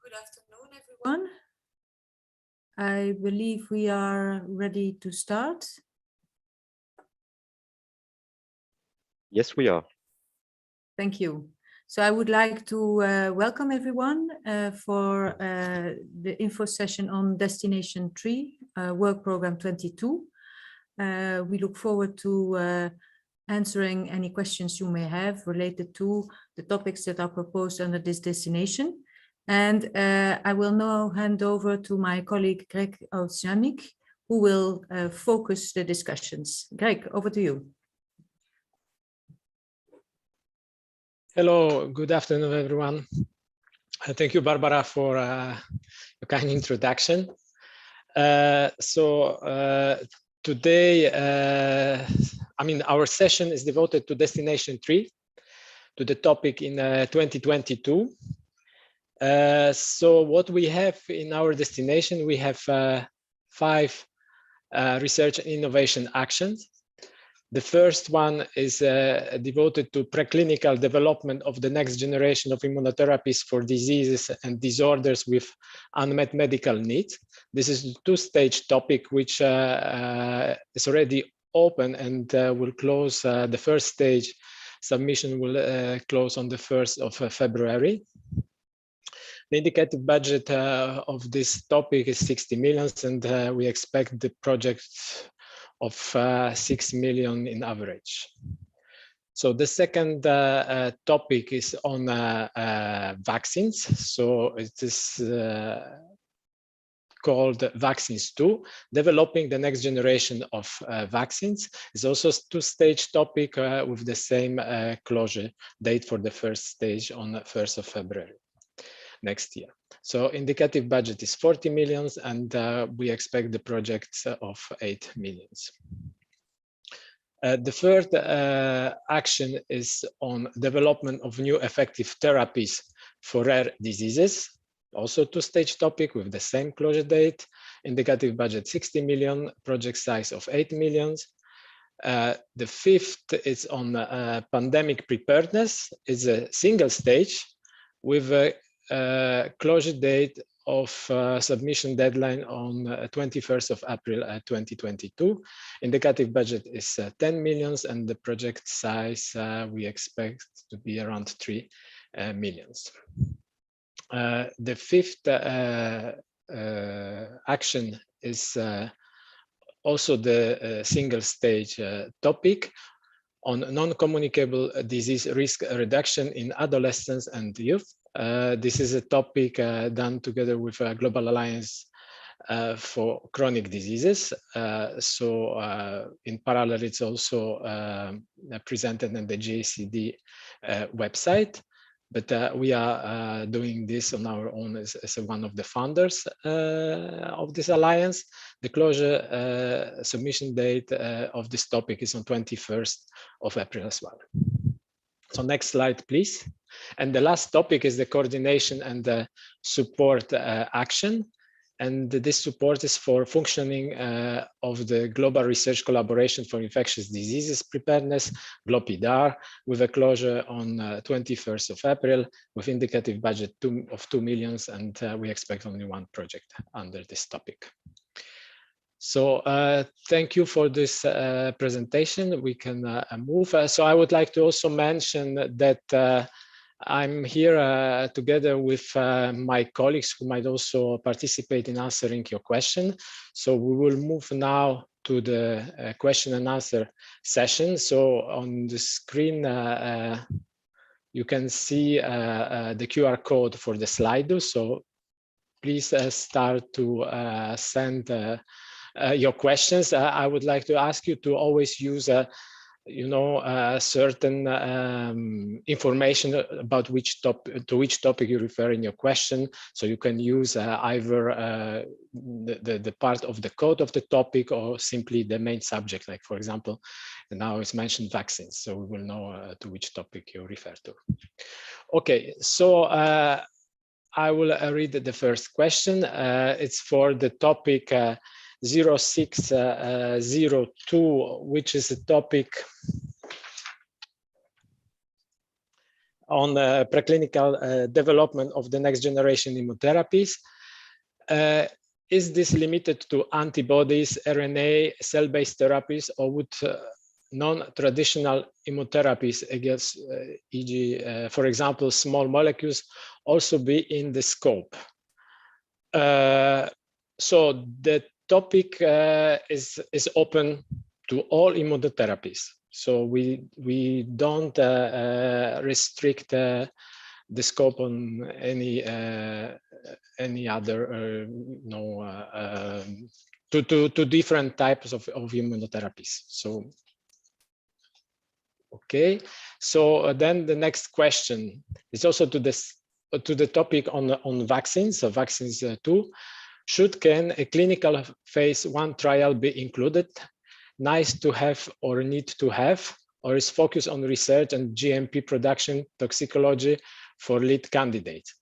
Good afternoon, everyone. I believe we are ready to start. Yes, we are. Thank you. So I would like to welcome everyone for the info session on Destination 3, Work Program 22. We look forward to answering any questions you may have related to the topics that are proposed under this destination. And I will now hand over to my colleague Greg Oceanic, who will focus the discussions. Greg, over to you. Hello, good afternoon, everyone. Thank you, Barbara, for a kind introduction. Today, our session is devoted to Destination 3, to the topic in 2022. So what we have in our destination, we have 5 research and innovation actions. The first one is devoted to preclinical development of the next generation of immunotherapies for diseases and disorders with unmet medical needs. This is a 2-stage topic which is already open and will close. The first stage submission will close on the 1st of February. The indicated budget of this topic is 60 million, and we expect the project of 6 million in average. So the second topic is on vaccines. So it is called Vaccines 2, developing the next generation of vaccines. It's also a 2-stage topic with the same closure date for the first stage on the 1st of February next year. So indicative budget is 40 million, and we expect the project of 8 million. The third action is on development of new effective therapies for rare diseases. Also 2-stage topic with the same closure date. Indicative budget 60 million, project size of 8 million. The fifth is on pandemic preparedness. It's a single stage with a closure date of submission deadline on 21st of April 2022. Indicative budget is 10 million, and the project size we expect to be around 3 million. The fifth action is also the single stage topic on non-communicable disease risk reduction in adolescents and youth. This is a topic done together with a Global Alliance for Chronic Diseases. In parallel, it's also presented on the JCD website. But we are doing this on our own as one of the founders of this alliance. The closure submission date of this topic is on 21st of April as well. So next slide, please. And the last topic is the coordination and the support action. And this support is for functioning of the Global Research Collaboration for Infectious Diseases Preparedness, GLOPIDAR, with a closure on 21st of April, with indicative budget of 2 million, and we expect only one project under this topic. So thank you for this presentation. We can move. So I would like to also mention that I'm here together with my colleagues who might also participate in answering your question. So we will move now to the question and answer session. So on the screen, you can see the QR code for the Slido. So please start to send your questions. I would like to ask you to always use certain information about which topic you refer in your question. So you can use either the part of the code of the topic or simply the main subject. Like, for example, now it's mentioned vaccines, so we will know to which topic you refer to. Okay, so I will read the first question. It's for the topic 0602, which is a topic on preclinical development of the next generation immunotherapies. Is this limited to antibodies, RNA, cell-based therapies, or would non-traditional immunotherapies against, e.g., for example, small molecules, also be in the scope? So the topic is open to all immunotherapies. So we don't restrict the scope on any other to different types of immunotherapies. So okay, so then the next question is also to the topic on vaccines. So vaccines too. Can a clinical phase 1 trial be included? Nice to have or need to have, or is focused on research and GMP production toxicology for lead candidates?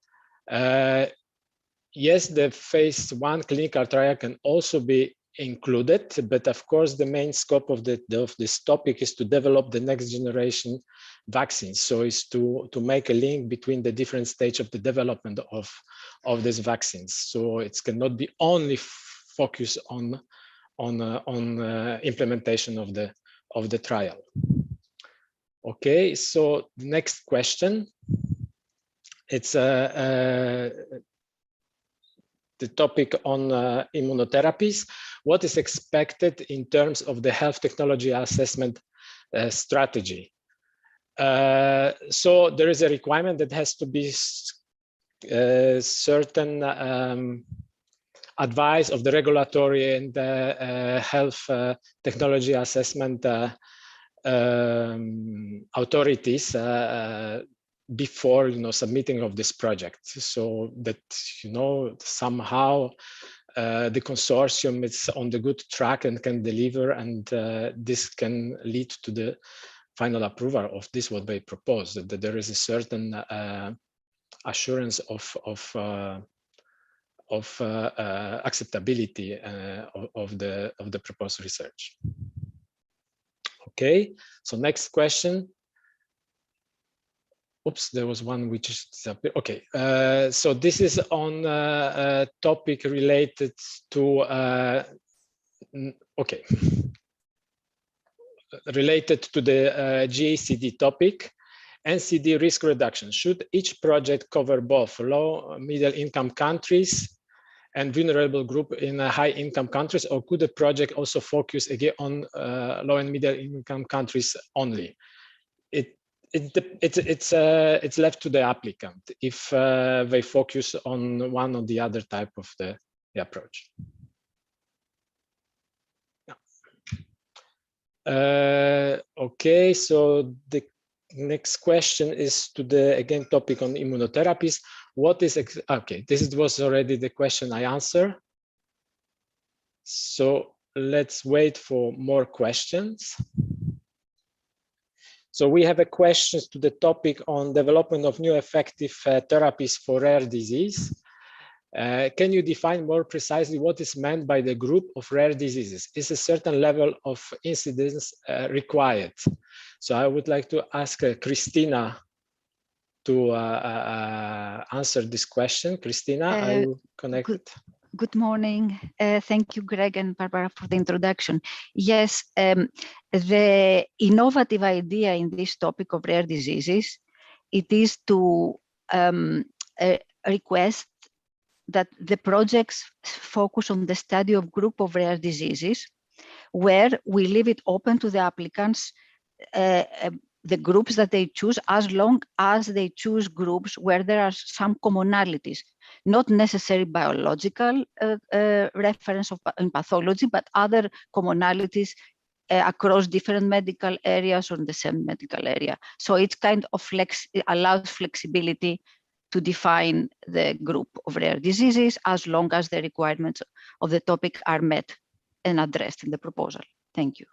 Yes, the phase 1 clinical trial can also be included, but of course the main scope of this topic is to develop the next generation vaccines. So it's to make a link between the different stage of the development of these vaccines. So it cannot be only focused on implementation of the trial. Okay, so the next question, it's the topic on immunotherapies. What is expected in terms of the health technology assessment strategy? So there is a requirement that has to be certain advice of the regulatory and health technology assessment authorities before submitting of this project, so that somehow the consortium is on the good track and can deliver, and this can lead to the final approval of this what they propose, that there is a certain assurance of acceptability of the proposed research. Okay, so next question. Oops, there was one which is disappeared. Okay, so this is on a topic related to related to the GACD topic. NCD risk reduction. Should each project cover both low, middle income countries and vulnerable group in high income countries, or could the project also focus again on low and middle income countries only? It's left to the applicant if they focus on one or the other type of the approach. Okay, so the next question is to the again topic on immunotherapies. What is okay? This was already the question I answered. So let's wait for more questions. So we have a question to the topic on development of new effective therapies for rare disease. Can you define more precisely what is meant by the group of rare diseases? Is a certain level of incidence required? So I would like to ask Christina to answer this question. Christina, are you connected? Good morning. Thank you, Greg and Barbara, for the introduction. Yes, the innovative idea in this topic of rare diseases, it is to request that the projects focus on the study of group of rare diseases, where we leave it open to the applicants, the groups that they choose, as long as they choose groups where there are some commonalities, not necessarily biological reference in pathology, but other commonalities across different medical areas or in the same medical area. So it's kind of it allows flexibility to define the group of rare diseases as long as the requirements of the topic are met and addressed in the proposal. Thank you.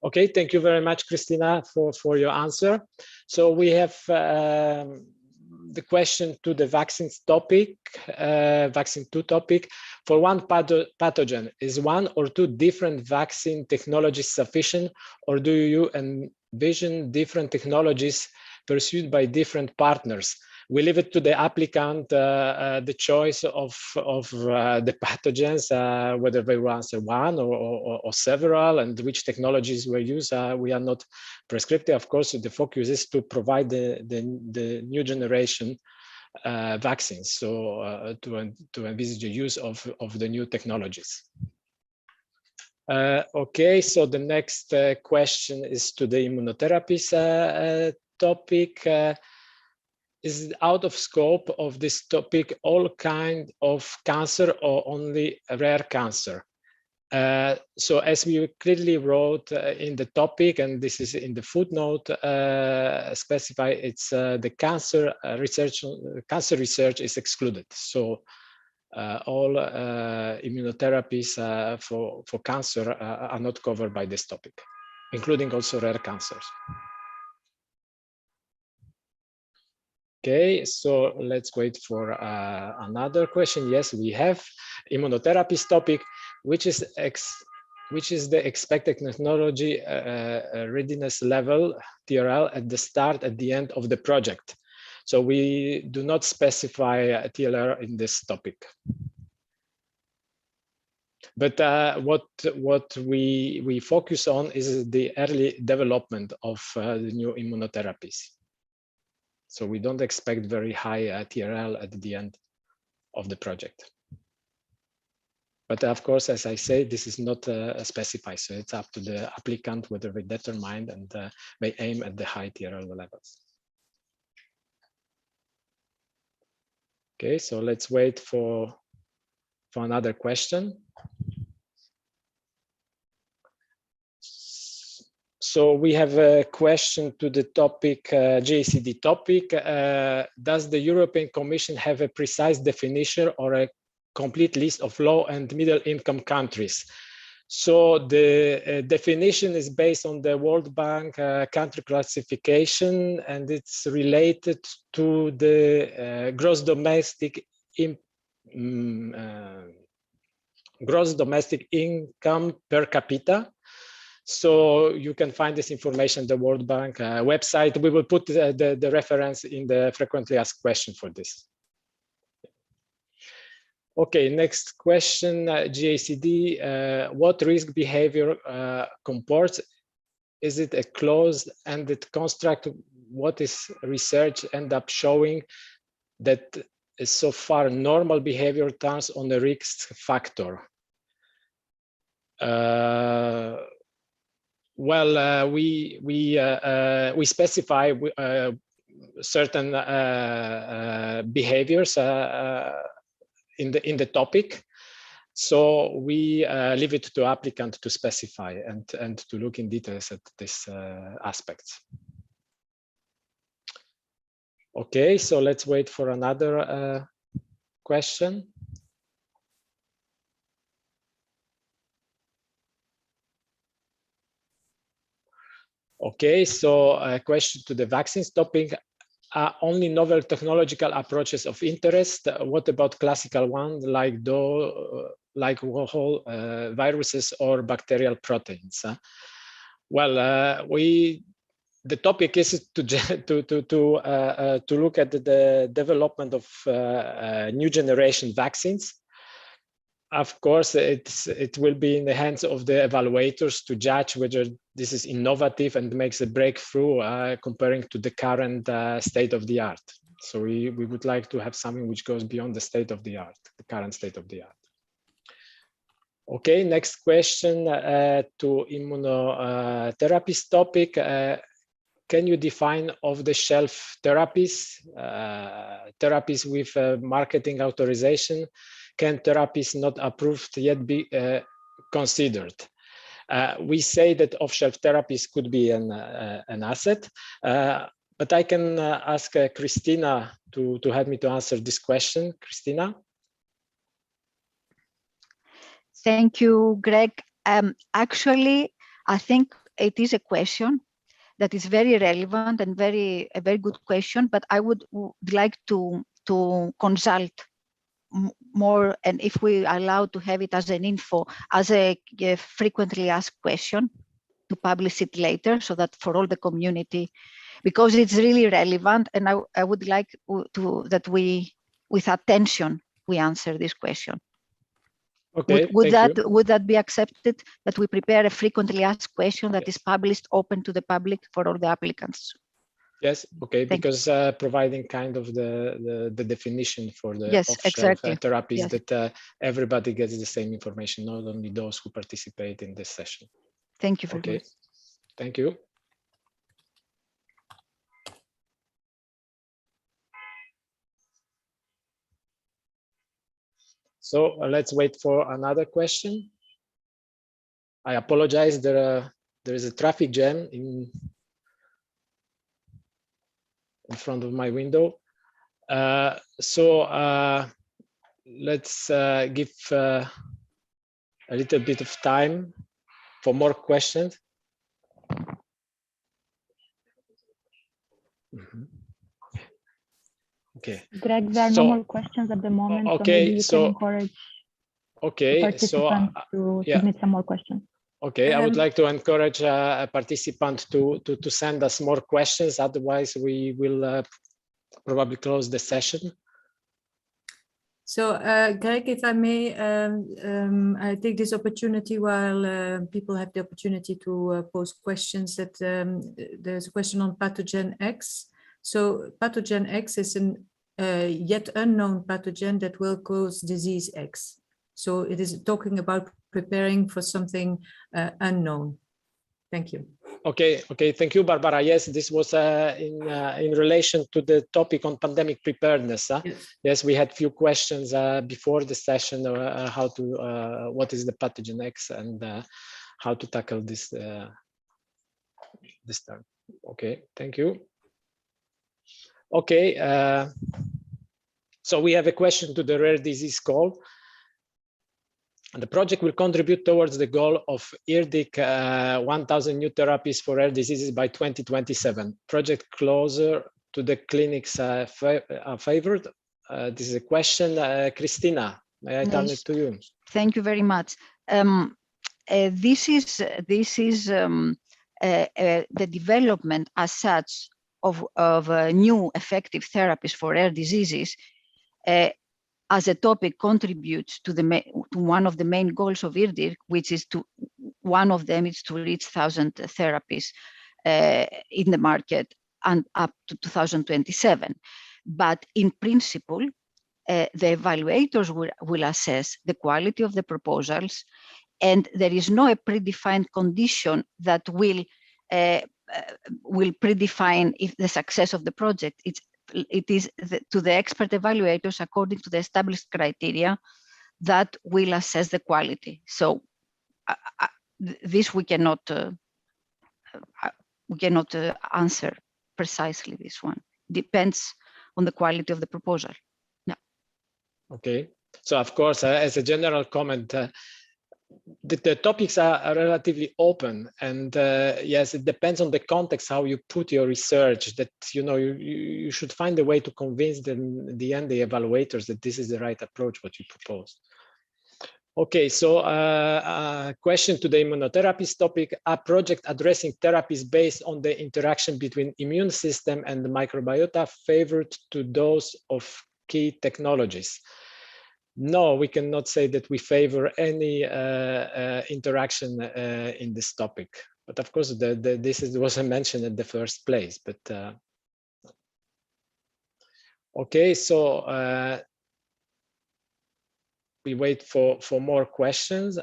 Okay, thank you very much, Christina, for your answer. So we have the question to the vaccines topic, vaccine 2 topic. For one pathogen, is one or two different vaccine technologies sufficient, or do you envision different technologies pursued by different partners? We leave it to the applicant, the choice of the pathogens, whether they will answer one or several, and which technologies were used. We are not prescriptive. Of course, the focus is to provide the new generation vaccines, so to envisage the use of the new technologies. Okay, so the next question is to the immunotherapies topic. Is it out of scope of this topic all kind of cancer or only rare cancer? So as we clearly wrote in the topic, and this is in the footnote, specify it's the cancer research is excluded. So all immunotherapies for cancer are not covered by this topic, including also rare cancers. Okay, so let's wait for another question. Yes, we have immunotherapies topic, which is the expected technology readiness level, TRL, at the start, at the end of the project. So we do not specify TLR in this topic. But what we focus on is the early development of the new immunotherapies. So we don't expect very high TRL at the end of the project. But of course, as I say, this is not specified. So it's up to the applicant whether they determine and they aim at the high TRL levels. Okay, so let's wait for another question. So we have a question to the topic, JCD topic. Does the European Commission have a precise definition or a complete list of low and middle income countries? So the definition is based on the World Bank country classification, and it's related to the gross domestic income per capita. So you can find this information on the World Bank website. We will put the reference in the frequently asked question for this. Okay, next question, GACD, what risk behavior comports? Is it a closed-ended construct? What is research end up showing that so far normal behavior turns on the risk factor? Well, we specify certain behaviors in the topic, so we leave it to applicant to specify and to look in details at this aspects. Okay, so let's wait for another question. Okay, so a question to the vaccines topic. Are only novel technological approaches of interest? What about classical ones like whole viruses or bacterial proteins? Well, the topic is to look at the development of new generation vaccines. Of course, it will be in the hands of the evaluators to judge whether this is innovative and makes a breakthrough comparing to the current state of the art. So we would like to have something which goes beyond the state of the art, the current state of the art. Okay, next question to immunotherapies topic. Can you define off-the-shelf therapies, therapies with marketing authorization? Can therapies not approved yet be considered? We say that off-shelf therapies could be an asset, but I can ask Christina to help me to answer this question. Christina? Thank you, Greg. Actually, I think it is a question that is very relevant and a very good question, but I would like to consult more, and if we are allowed to have it as an info, as a frequently asked question, to publish it later, so that for all the community, because it's really relevant, and I would like that we, with attention, we answer this question. Okay, would that be accepted, that we prepare a frequently asked question that is published open to the public for all the applicants? Yes, okay, Thank because providing kind of the definition for the Yes, off-shelf exactly. therapies, Yes. that everybody gets the same information, not only those who participate in this session. Thank you very Okay, much. thank you. So let's wait for another question. I apologize, there is a traffic jam in front of my window. Let's give a little bit of time for more questions. Okay. Greg, there are no more questions at the moment. Okay, so maybe you can encourage participants to submit some more questions. Okay, I would like to encourage a participant to send us more questions. Otherwise, we will probably close the session. So, Greg, if I may, I take this opportunity while people have the opportunity to pose questions, that there's a question on pathogen X. So pathogen X is an yet unknown pathogen that will cause disease X. So it is talking about preparing for something unknown. Thank you. Okay, thank you, Barbara. Yes, this was in relation to the topic on pandemic preparedness. Yes. Yes, we had few questions before the session, what is the pathogen X and how to tackle this this term. Okay, thank you. Okay, so we have a question to the rare disease call. The project will contribute towards the goal of IRDIC 1,000 new therapies for rare diseases by 2027. Project closer to the clinics favored. This is a question. Christina, may I turn it to you? Thank you very much. This is the development as such of new effective therapies for rare diseases. As a topic contributes to one of the main goals of IRDIC, which is one of them is to reach 1,000 therapies in the market and up to 2027. But in principle, the evaluators will assess the quality of the proposals, and there is no predefined condition that will predefine if the success of the project. It is to the expert evaluators according to the established criteria that will assess the quality. So this we cannot answer precisely. This one depends on the quality of the proposal. Yeah. Okay. So of course, as a general comment, the topics are relatively open, and yes, it depends on the context how you put your research. That you should find a way to convince the evaluators that this is the right approach what you propose. Okay, so question to the immunotherapies topic: a project addressing therapies based on the interaction between immune system and the microbiota favored to those of key technologies? No, we cannot say that we favor any interaction in this topic. But of course, this wasn't mentioned in the first place. But okay, so we wait for more questions.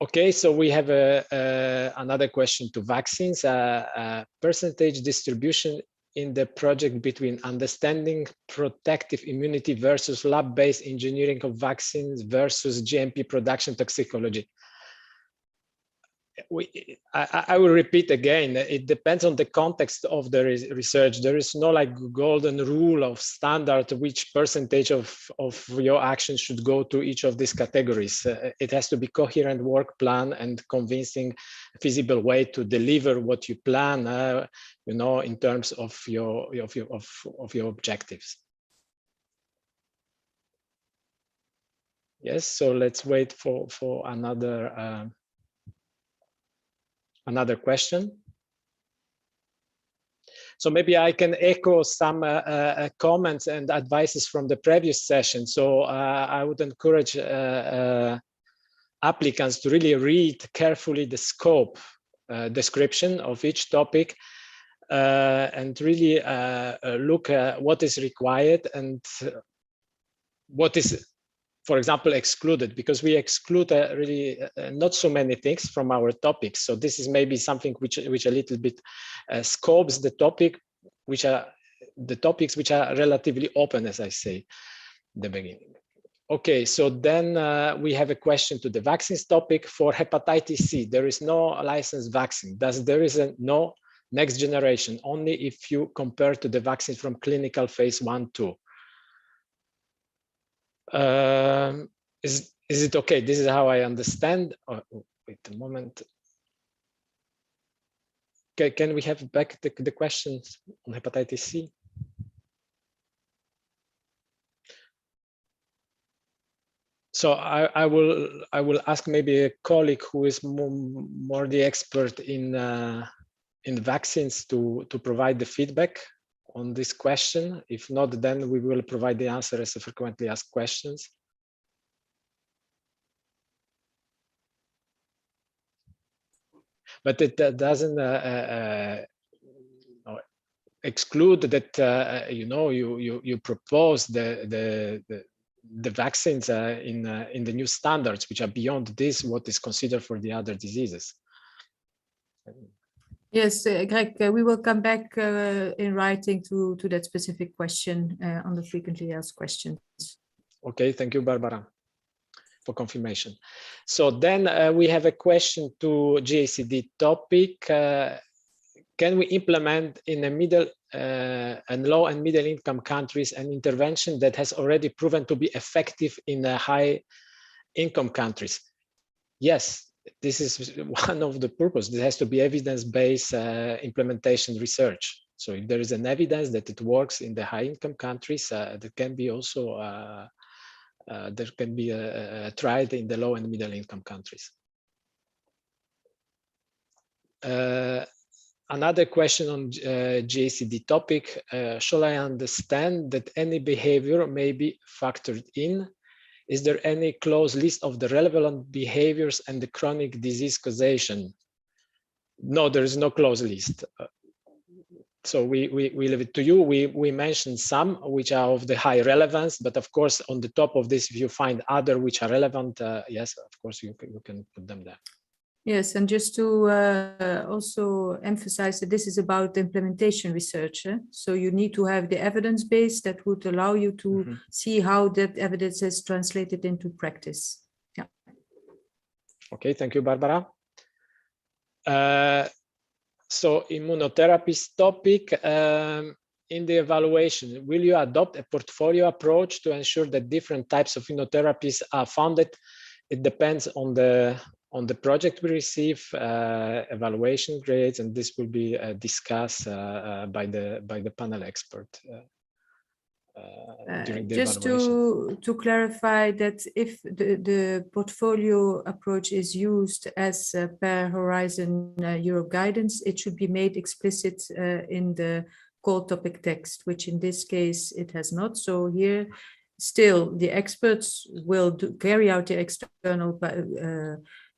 Okay, so we have another question to vaccines. Percentage distribution in the project between understanding protective immunity versus lab-based engineering of vaccines versus GMP production toxicology. I will repeat again, it depends on the context of the research. There is no like golden rule of standard which percentage of your actions should go to each of these categories. It has to be coherent work plan and convincing, feasible way to deliver what you plan, you know, in terms of your objectives. Yes, so let's wait for another question. So maybe I can echo some comments and advices from the previous session. So I would encourage applicants to really read carefully the scope description of each topic and really look at what is required and what is, for example, excluded, because we exclude really not so many things from our topics. So this is maybe something which a little bit scopes the topic, which are the topics which are relatively open, as I say in the beginning. Okay, so then we have a question to the vaccines topic. For hepatitis C, there is no licensed vaccine. Thus, there is no next generation, only if you compare to the vaccines from clinical phase 1-2. Is it okay? This is how I understand. Oh, wait a moment. Okay, can we have back the questions on hepatitis C? So I will ask maybe a colleague who is more the expert in vaccines to provide the feedback on this question. If not, then we will provide the answer as a frequently asked questions. But it doesn't exclude that you know you propose the vaccines in the new standards, which are beyond this what is considered for the other diseases. Yes, Greg, we will come back in writing to that specific question on the frequently asked questions. Okay, thank you, Barbara, for confirmation. So then we have a question to GACD topic. Can we implement in a middle and low and middle income countries an intervention that has already proven to be effective in high income countries? Yes, this is one of the purposes. There has to be evidence-based implementation research. So if there is an evidence that it works in the high income countries, there can be also tried in the low and middle income countries. Another question on GACD topic, shall I understand that any behavior may be factored in? Is there any close list of the relevant behaviors and the chronic disease causation? No, there is no close list. So we leave it to you. We mentioned some which are of the high relevance, but of course, on the top of this, if you find other which are relevant, yes, of course, you can put them there. Yes, and just to also emphasize that this is about implementation research. So you need to have the evidence base that would allow you to see how that evidence is translated into practice. Yeah. Okay, thank you, Barbara. So immunotherapies topic, in the evaluation, will you adopt a portfolio approach to ensure that different types of immunotherapies are funded? It depends on the project we receive, evaluation grades, and this will be discussed by the panel expert during the just evaluation. To clarify that if the portfolio approach is used as per Horizon Europe guidance, it should be made explicit in the core topic text, which in this case it has not. So here, still, the experts will carry out the external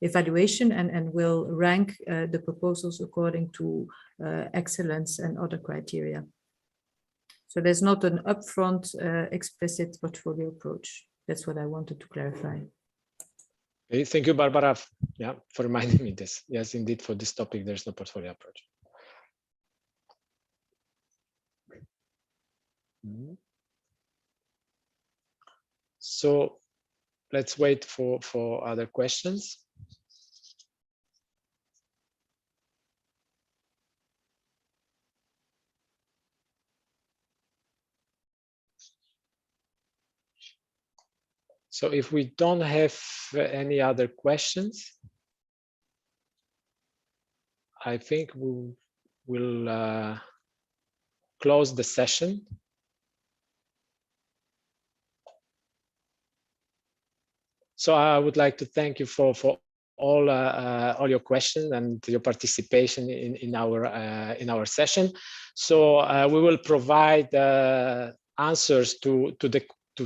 evaluation and will rank the proposals according to excellence and other criteria. So there's not an upfront explicit portfolio approach. That's what I wanted to clarify. Okay, thank you, Barbara, for reminding me this. Yes, indeed, for this topic, there's no portfolio approach. So let's wait for other questions. So if we don't have any other questions, I think we will close the session. So I would like to thank you for all your questions and your participation in our session. So we will provide answers to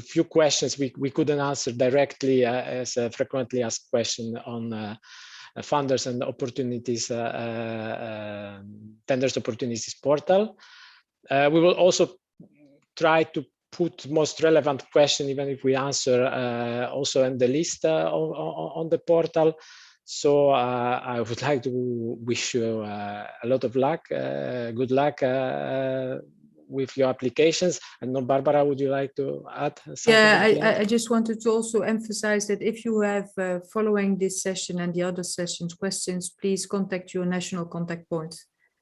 few questions we couldn't answer directly as a frequently asked question on funders and opportunities, tenders opportunities portal. We will also try to put most relevant question, even if we answer also in the list on the portal. So I would like to wish you a lot of luck, good luck with your applications. And now, Barbara, would you like to add something? Yeah, I just wanted to also emphasize that if you have following this session and the other sessions questions, please contact your national contact point,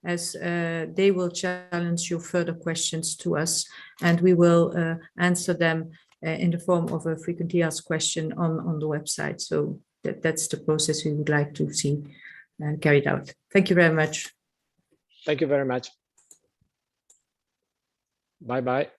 as they will challenge your further questions to us, and we will answer them in the form of a frequently asked question on the website. So that's the process we would like to see carried out. Thank you very much. Thank you very much. Bye-bye.